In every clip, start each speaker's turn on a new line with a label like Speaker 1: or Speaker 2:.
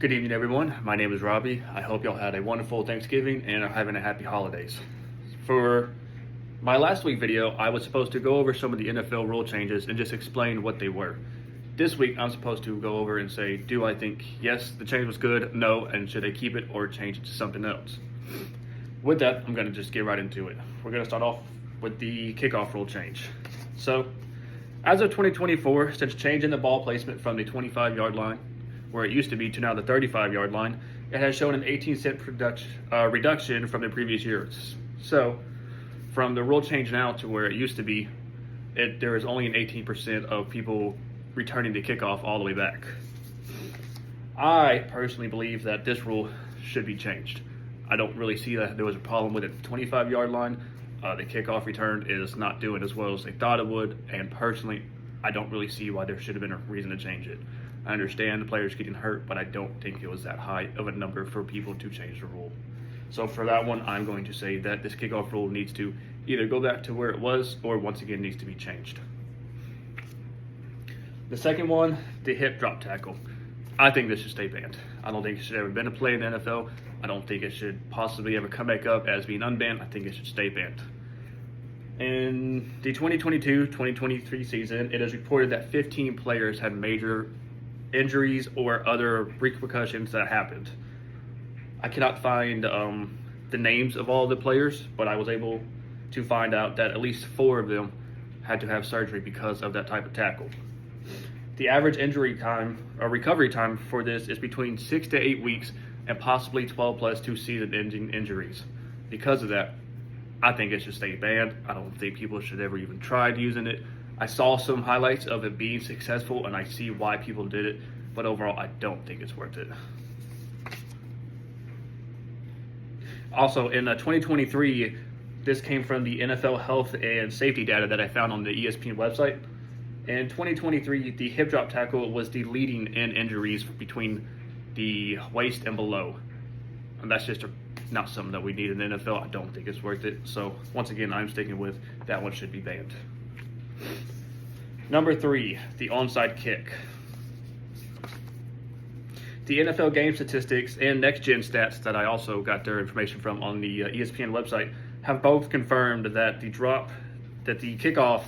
Speaker 1: Good evening, everyone. My name is Robbie. I hope y'all had a wonderful Thanksgiving and are having a happy holidays. For my last week video, I was supposed to go over some of the NFL rule changes and just explain what they were. This week, I'm supposed to go over and say, do I think, yes, the change was good, no, and should I keep it or change it to something else? With that, I'm going to just get right into it. We're going to start off with the kickoff rule change. So, as of 2024, since changing the ball placement from the 25-yard line, where it used to be, to now the 35-yard line, it has shown an 18-cent reduction from the previous years. So, from the rule change now to where it used to be, there is only an 18% of people returning the kickoff all the way back. I personally believe that this rule should be changed. I don't really see that there was a problem with it. The 25-yard line, the kickoff return is not doing as well as they thought it would, and personally, I don't really see why there should have been a reason to change it. I understand the players getting hurt, but I don't think it was that high of a number for people to change the rule. So for that one, I'm going to say that this kickoff rule needs to either go back to where it was or once again needs to be changed. The second one, the hip drop tackle. I think this should stay banned. I don't think it should ever been a play in the NFL. I don't think it should possibly ever come back up as being unbanned. I think it should stay banned. In the 2022-2023 season, it is reported that 15 players had major injuries or other repercussions that happened. I cannot find the names of all the players, but I was able to find out that at least 4 of them had to have surgery because of that type of tackle. The average injury time or recovery time for this is between 6 to 8 weeks and possibly 12 plus 2 season-ending injuries. Because of that, I think it should stay banned. I don't think people should ever even try using it. I saw some highlights of it being successful, and I see why people did it, but overall, I don't think it's worth it. Also, in 2023, this came from the NFL health and safety data that I found on the ESPN website. In 2023, the hip drop tackle was the leading in injuries between the waist and below. And that's just not something that we need in the NFL. I don't think it's worth it. So, once again, I'm sticking with that one should be banned. Number 3, the onside kick. The NFL game statistics and Next Gen Stats that I also got their information from on the ESPN website have both confirmed that the kickoff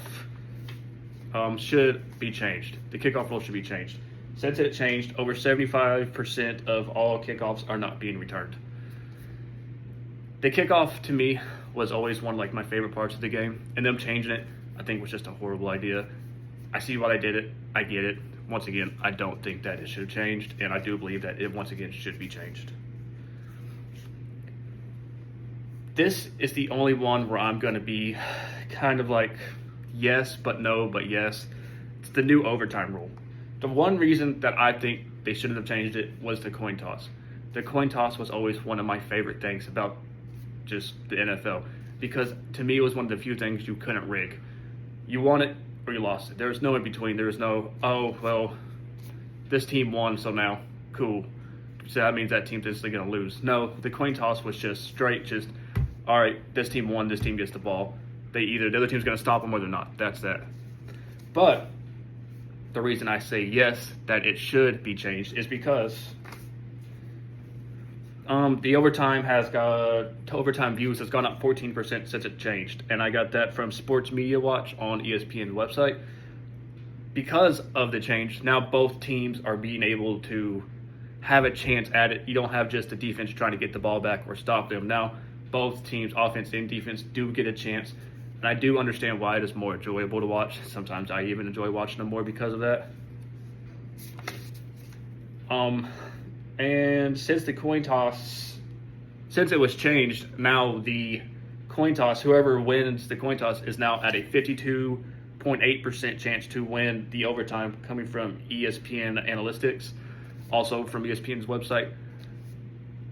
Speaker 1: should be changed. The kickoff rule should be changed. Since it changed, over 75% of all kickoffs are not being returned. The kickoff, to me, was always one of my favorite parts of the game, and them changing it, I think, was just a horrible idea. I see why they did it. I get it. Once again, I don't think that it should have changed, and I do believe that it, once again, should be changed. This is the only one where I'm going to be kind of like, yes, but no, but yes. It's the new overtime rule. The one reason that I think they shouldn't have changed it was the coin toss. The coin toss was always one of my favorite things about just the NFL, because to me it was one of the few things you couldn't rig. You won it or you lost it. There was no in between. There was no, oh, well, this team won, so now, cool. So that means that team's instantly going to lose. No, the coin toss was just straight, just, all right, this team won, this team gets the ball. The other team's going to stop them or they're not. That's that. But the reason I say yes, that it should be changed, is because the overtime views has gone up 14% since it changed, and I got that from Sports Media Watch on ESPN's website. Because of the change, now both teams are being able to have a chance at it. You don't have just the defense trying to get the ball back or stop them. Now both teams, offense and defense, do get a chance, and I do understand why it is more enjoyable to watch. Sometimes I even enjoy watching them more because of that. And since the coin toss, since it was changed, now the coin toss, whoever wins the coin toss is now at a 52.8% chance to win the overtime, coming from ESPN Analytics, also from ESPN's website.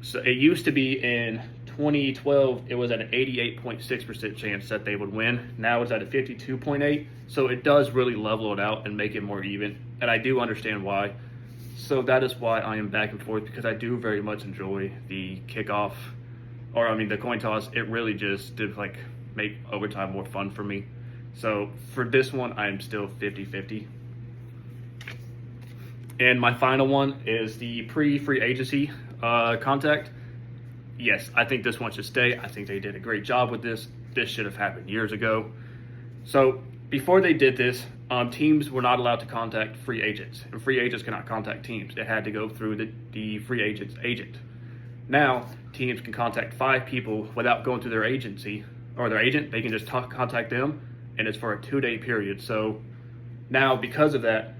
Speaker 1: So it used to be in 2012, it was at an 88.6% chance that they would win. Now it's at a 52.8%. So it does really level it out and make it more even. And I do understand why. So that is why I am back and forth, because I do very much enjoy the kickoff, the coin toss. It really just did make overtime more fun for me. So for this one, I'm still 50-50. And my final one is the pre-free agency contact. Yes, I think this one should stay. I think they did a great job with this. This should have happened years ago. So before they did this, teams were not allowed to contact free agents, and free agents cannot contact teams. It had to go through the free agent's agent. Now, teams can contact 5 people without going through their agency or their agent. They can just contact them, and it's for a 2-day period. So now, because of that,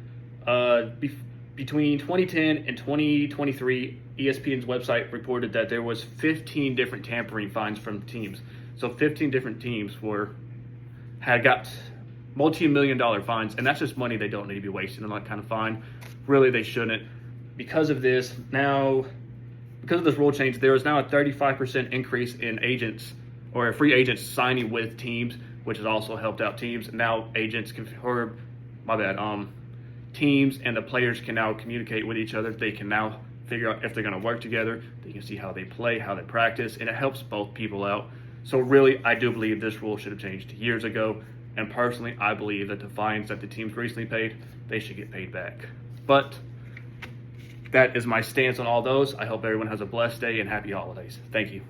Speaker 1: between 2010 and 2023, ESPN's website reported that there was 15 different tampering fines from teams. So 15 different teams had got multi-million-dollar fines, and that's just money they don't need to be wasting on that kind of fine. Really, they shouldn't. Because of this rule change, there is now a 35% increase in agents or free agents signing with teams, which has also helped out teams. Now agents can, teams and the players can now communicate with each other. They can now figure out if they're going to work together. They can see how they play, how they practice, and it helps both people out. So really, I do believe this rule should have changed years ago. And personally, I believe that the fines that the teams recently paid, they should get paid back. But that is my stance on all those. I hope everyone has a blessed day and happy holidays. Thank you.